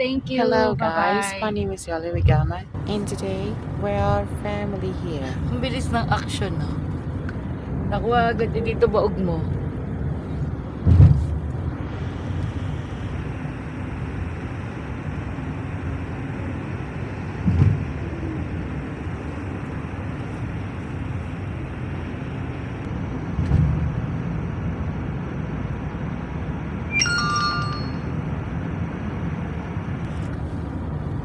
Thank you. Hello guys, my Bye-bye. name is Yali Rigama and today we are family here. Ang bilis ng action, no? Nakuha agad dito baog mo.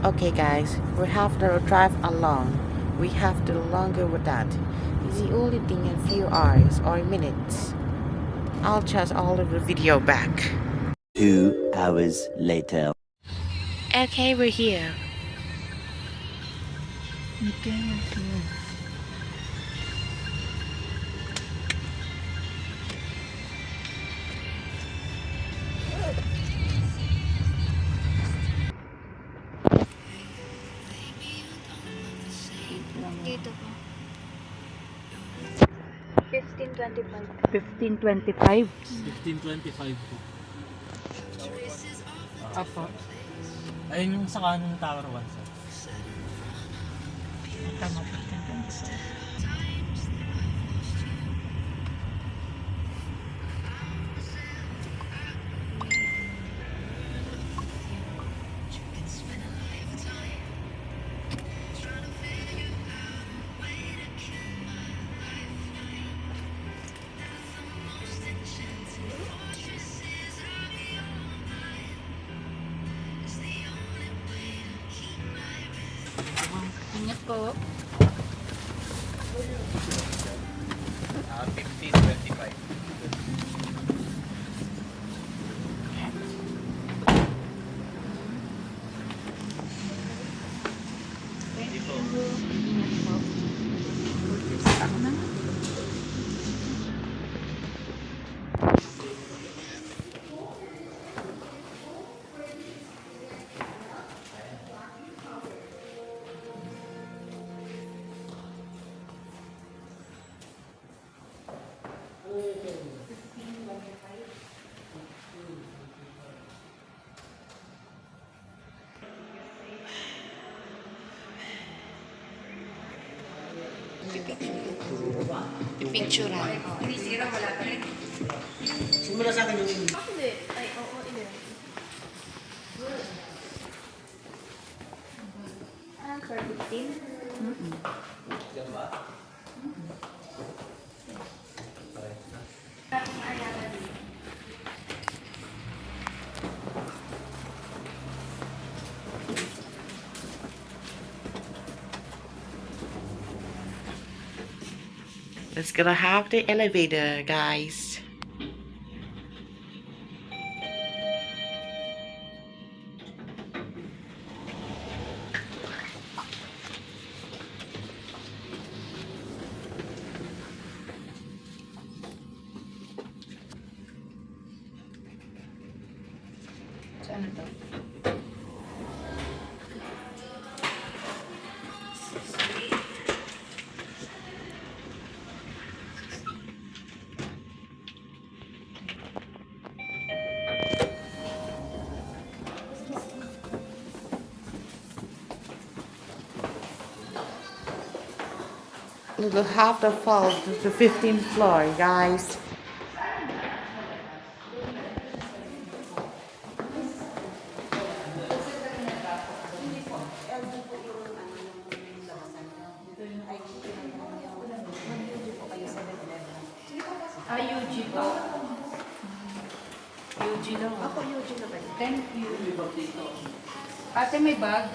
Okay guys, we have to drive along. We have to longer with that. It's the only thing in few hours or minutes. I'll just alter the video back. 2 hours later. Okay, we're here. Okay. Dito po. 1525. 1525. 1525 po. Apo. Ayun yung sa kanan ng Tower 1, sir. Tama, 1525. Ingat po. 1525. Ingat po. Ako na. Pipicturean. Simula sa akin yung Hindi. Ay, oo, hindi. Ah, for 15? Let's gonna have the elevator, guys. Saan ito? We'll have to fall to the 15th floor, guys. Ah, UG po. UG lang. Ako, Eugene na ba? Thank you. Ate, may bag?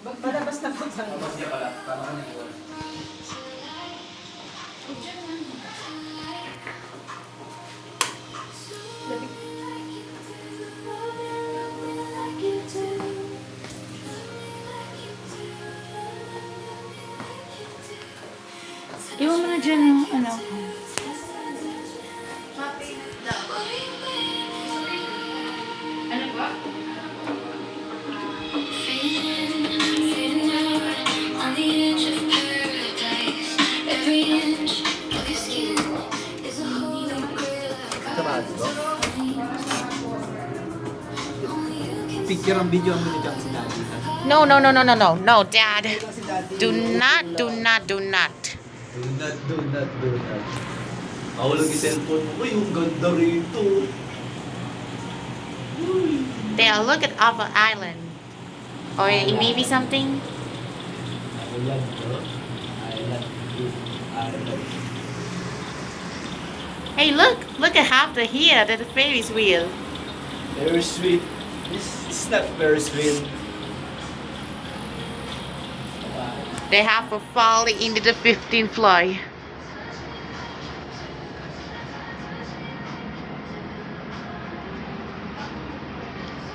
Palabas na po tayo. Iwan mo na dyan yung ano. Ano ba? Ito ba ito? picture ang video ang minigyan si Daddy. No, no, no, no, no, no, no, Dad. Si Daddy. Do not, do not, do not. Do not. Mahulog yung cellphone mo. Uy, yung ganda rito. There, look at Apple Island. Or maybe something. Island, bro. Island. Hey, look at half the here. That's a Ferris wheel. Very sweet. It's not very sweet. They have a falling into the 15th floor.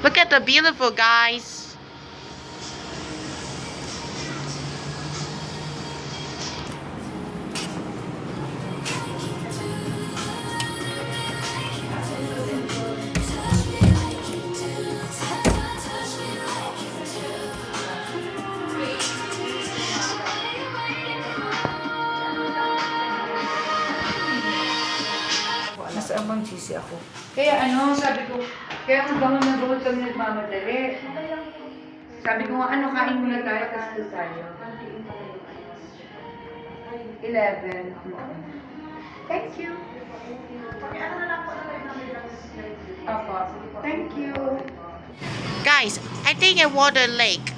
Look at the beautiful guys. Nasa amang sisi ako. Kaya sabi ko, kaya magbangon na bawal kami nagmamadali. Sabi ko nga, kain muna tayo, kasi tayo. 11. Thank you. Apo. Thank you. Guys, I think I want a lake.